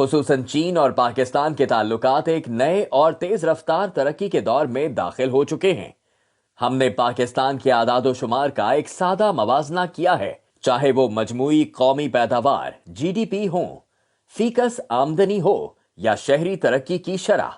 خصوصاً چین اور پاکستان کے تعلقات ایک نئے اور تیز رفتار ترقی کے دور میں داخل ہو چکے ہیں۔ ہم نے پاکستان کے اعداد و شمار کا ایک سادہ موازنہ کیا ہے، چاہے وہ مجموعی قومی پیداوار GDP ہوں، فیکس آمدنی ہو یا شہری ترقی کی شرح،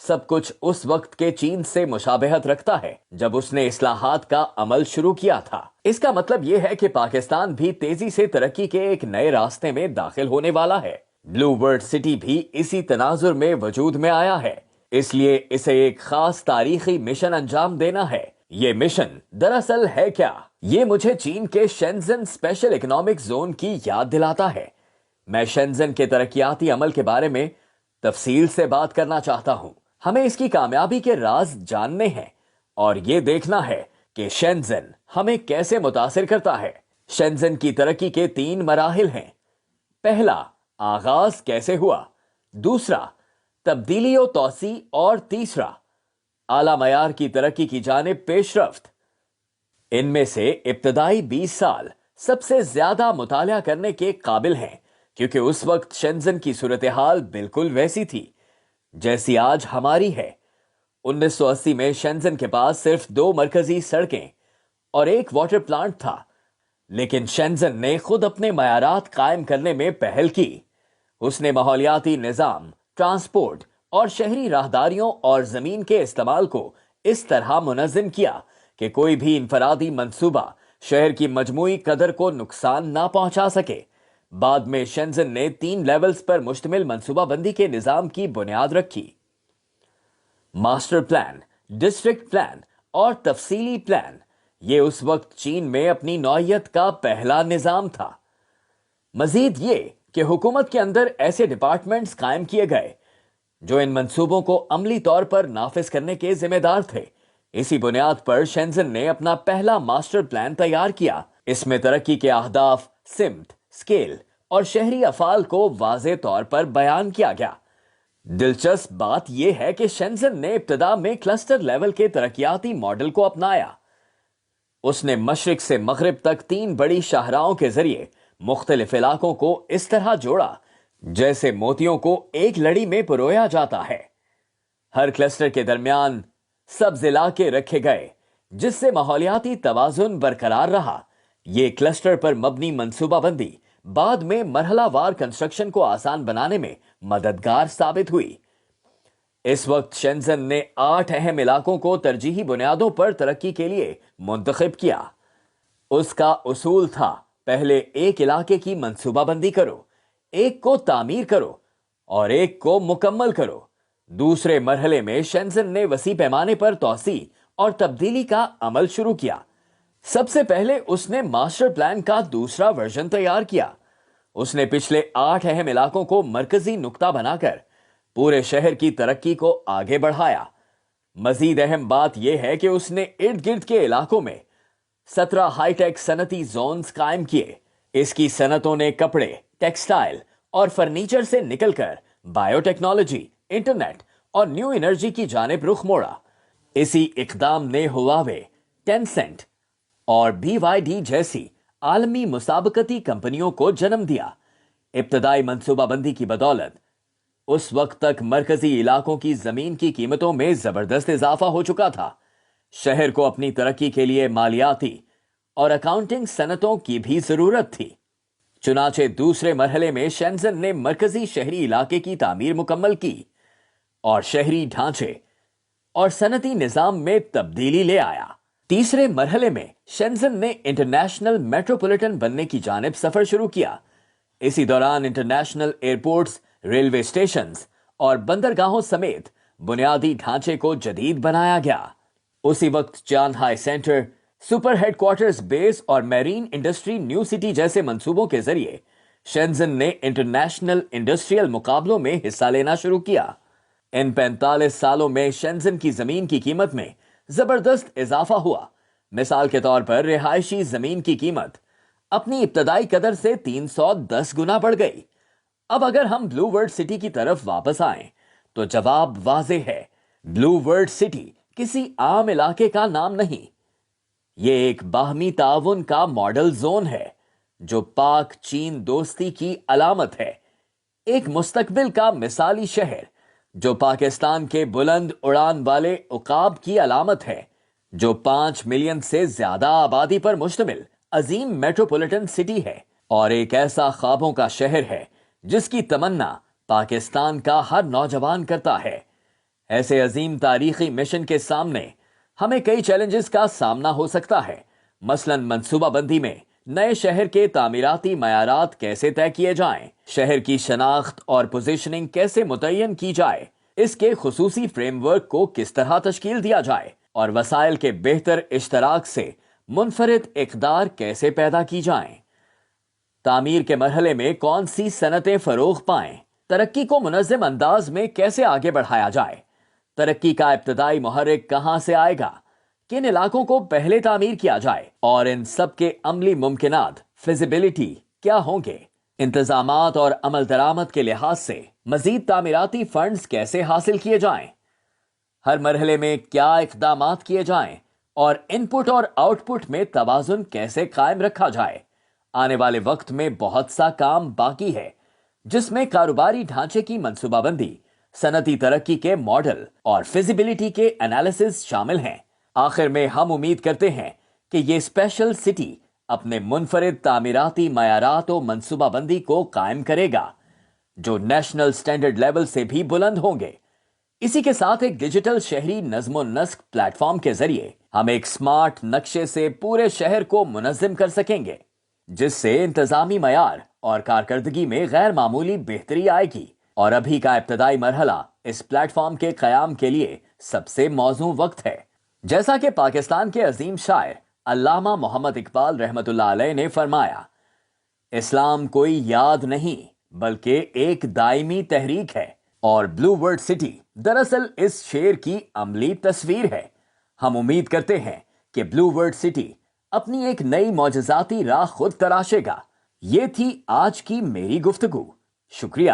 سب کچھ اس وقت کے چین سے مشابہت رکھتا ہے جب اس نے اصلاحات کا عمل شروع کیا تھا۔ اس کا مطلب یہ ہے کہ پاکستان بھی تیزی سے ترقی کے ایک نئے راستے میں داخل ہونے والا ہے۔ بلو ورلڈ سٹی بھی اسی تناظر میں وجود میں آیا ہے، اس لیے اسے ایک خاص تاریخی مشن انجام دینا ہے۔ یہ مشن دراصل ہے کیا؟ یہ مجھے چین کے شینزن اسپیشل اکنامک زون کی یاد دلاتا ہے۔ میں شینزن کے ترقیاتی عمل کے بارے میں تفصیل سے بات کرنا چاہتا ہوں۔ ہمیں اس کی کامیابی کے راز جاننے ہیں اور یہ دیکھنا ہے کہ شینزن ہمیں کیسے متاثر کرتا ہے۔ شینزن کی ترقی کے 3 مراحل ہیں۔ پہلا، آغاز کیسے ہوا؟ دوسرا، تبدیلی و توسیع، اور تیسرا، اعلیٰ معیار کی ترقی کی جانب پیش رفت۔ ان میں سے ابتدائی 20 سال سب سے زیادہ مطالعہ کرنے کے قابل ہیں، کیونکہ اس وقت شینزن کی صورتحال بالکل ویسی تھی جیسی آج ہماری ہے۔ 1980 میں شینزن کے پاس صرف 2 مرکزی سڑکیں اور 1 واٹر پلانٹ تھا، لیکن شینزن نے خود اپنے معیارات قائم کرنے میں پہل کی۔ اس نے ماحولیاتی نظام، ٹرانسپورٹ اور شہری راہداریوں اور زمین کے استعمال کو اس طرح منظم کیا کہ کوئی بھی انفرادی منصوبہ شہر کی مجموعی قدر کو نقصان نہ پہنچا سکے۔ بعد میں شینزن نے 3 لیولز پر مشتمل منصوبہ بندی کے نظام کی بنیاد رکھی: ماسٹر پلان، ڈسٹرکٹ پلان اور تفصیلی پلان۔ یہ اس وقت چین میں اپنی نوعیت کا پہلا نظام تھا۔ مزید یہ کہ حکومت کے اندر ایسے ڈپارٹمنٹس قائم کیے گئے جو ان منصوبوں کو عملی طور پر نافذ کرنے کے ذمہ دار تھے۔ اسی بنیاد پر شینزن نے اپنا پہلا ماسٹر پلان تیار کیا۔ اس میں ترقی کے اہداف، سمت، سکیل اور شہری افعال کو واضح طور پر بیان کیا گیا۔ دلچسپ بات یہ ہے کہ شینزن نے ابتدا میں کلسٹر لیول کے ترقیاتی ماڈل کو اپنایا۔ اس نے مشرق سے مغرب تک 3 بڑی شاہراہوں کے ذریعے مختلف علاقوں کو اس طرح جوڑا جیسے موتیوں کو ایک لڑی میں پرویا جاتا ہے۔ ہر کلسٹر کے درمیان سبز علاقے رکھے گئے جس سے ماحولیاتی توازن برقرار رہا۔ یہ کلسٹر پر مبنی منصوبہ بندی بعد میں مرحلہ وار کنسٹرکشن کو آسان بنانے میں مددگار ثابت ہوئی۔ اس وقت شینزن نے 8 اہم علاقوں کو ترجیحی بنیادوں پر ترقی کے لیے منتخب کیا۔ اس کا اصول تھا، پہلے ایک علاقے کی منصوبہ بندی کرو، ایک کو تعمیر کرو اور ایک کو مکمل کرو۔ دوسرے مرحلے میں شینزن نے وسیع پیمانے پر توسیع اور تبدیلی کا عمل شروع کیا۔ سب سے پہلے اس نے ماسٹر پلان کا دوسرا ورژن تیار کیا۔ اس نے پچھلے 8 اہم علاقوں کو مرکزی نقطہ بنا کر پورے شہر کی ترقی کو آگے بڑھایا۔ مزید اہم بات یہ ہے کہ اس نے ارد گرد کے علاقوں میں 17 ہائی ٹیک صنعتی زونز قائم کیے۔ اس کی صنعتوں نے کپڑے، ٹیکسٹائل اور فرنیچر سے نکل کر بائیو ٹیکنالوجی، انٹرنیٹ اور نیو انرجی کی جانب رخ موڑا۔ اسی اقدام نے ہواوے، ٹینسنٹ اور BYD جیسی عالمی مسابقتی کمپنیوں کو جنم دیا۔ ابتدائی منصوبہ بندی کی بدولت اس وقت تک مرکزی علاقوں کی زمین کی قیمتوں میں زبردست اضافہ ہو چکا تھا۔ شہر کو اپنی ترقی کے لیے مالیاتی اور اکاؤنٹنگ صنعتوں کی بھی ضرورت تھی۔ چنانچہ دوسرے مرحلے میں شینزن نے مرکزی شہری علاقے کی تعمیر مکمل کی اور شہری ڈھانچے اور صنعتی نظام میں تبدیلی لے آیا۔ تیسرے مرحلے میں شینزن نے انٹرنیشنل میٹروپولیٹن بننے کی جانب سفر شروع کیا۔ اسی دوران انٹرنیشنل ایئرپورٹس، ریلوے اسٹیشنز اور بندرگاہوں سمیت بنیادی ڈھانچے کو جدید بنایا گیا۔ اسی وقت چانگہائی سینٹر، سپر ہیڈ کوارٹرز بیس اور میرین انڈسٹری نیو سٹی جیسے منصوبوں کے ذریعے شینزن نے انٹرنیشنل انڈسٹریل مقابلوں میں حصہ لینا شروع کیا۔ ان 45 سالوں میں شینزن کی زمین کی قیمت میں زبردست اضافہ ہوا۔ مثال کے طور پر رہائشی زمین کی قیمت اپنی ابتدائی قدر سے 310 گنا بڑھ گئی۔ اب اگر ہم بلو ورلڈ سٹی کی طرف واپس آئیں تو جواب واضح ہے۔ بلو ورلڈ سٹی کسی عام علاقے کا نام نہیں، یہ ایک باہمی تعاون کا ماڈل زون ہے جو پاک چین دوستی کی علامت ہے۔ ایک مستقبل کا مثالی شہر جو پاکستان کے بلند اڑان والے عقاب کی علامت ہے، جو 5 ملین سے زیادہ آبادی پر مشتمل عظیم میٹروپولیٹن سٹی ہے اور ایک ایسا خوابوں کا شہر ہے جس کی تمنا پاکستان کا ہر نوجوان کرتا ہے۔ ایسے عظیم تاریخی مشن کے سامنے ہمیں کئی چیلنجز کا سامنا ہو سکتا ہے، مثلاً منصوبہ بندی میں نئے شہر کے تعمیراتی معیارات کیسے طے کیے جائیں، شہر کی شناخت اور پوزیشننگ کیسے متعین کی جائے، اس کے خصوصی فریم ورک کو کس طرح تشکیل دیا جائے اور وسائل کے بہتر اشتراک سے منفرد اقدار کیسے پیدا کی جائیں۔ تعمیر کے مرحلے میں کون سی صنعتیں فروغ پائیں، ترقی کو منظم انداز میں کیسے آگے بڑھایا جائے، ترقی کا ابتدائی محرک کہاں سے آئے گا، کن علاقوں کو پہلے تعمیر کیا جائے اور ان سب کے عملی ممکنات فیزیبلٹی کیا ہوں گے، انتظامات اور عمل درآمد کے لحاظ سے مزید تعمیراتی فنڈز کیسے حاصل کیے جائیں، ہر مرحلے میں کیا اقدامات کیے جائیں اور ان پٹ اور آؤٹ پٹ میں توازن کیسے قائم رکھا جائے۔ آنے والے وقت میں بہت سا کام باقی ہے جس میں کاروباری ڈھانچے کی منصوبہ بندی، صنعتی ترقی کے ماڈل اور فیزیبلٹی کے انالیسز شامل ہیں۔ آخر میں ہم امید کرتے ہیں کہ یہ اسپیشل سٹی اپنے منفرد تعمیراتی معیارات و منصوبہ بندی کو قائم کرے گا جو نیشنل سٹینڈرڈ لیول سے بھی بلند ہوں گے۔ اسی کے ساتھ ایک ڈیجیٹل شہری نظم و نسق پلیٹ فارم کے ذریعے ہم ایک سمارٹ نقشے سے پورے شہر کو منظم کر سکیں گے جس سے انتظامی معیار اور کارکردگی میں غیر معمولی بہتری آئے گی، اور ابھی کا ابتدائی مرحلہ اس پلیٹ فارم کے قیام کے لیے سب سے موزوں وقت ہے۔ جیسا کہ پاکستان کے عظیم شاعر علامہ محمد اقبال رحمۃ اللہ علیہ نے فرمایا، اسلام کوئی یاد نہیں بلکہ ایک دائمی تحریک ہے، اور بلو ورڈ سٹی دراصل اس شعر کی عملی تصویر ہے۔ ہم امید کرتے ہیں کہ بلو ورڈ سٹی اپنی ایک نئی معجزاتی راہ خود تراشے گا۔ یہ تھی آج کی میری گفتگو۔ شکریہ۔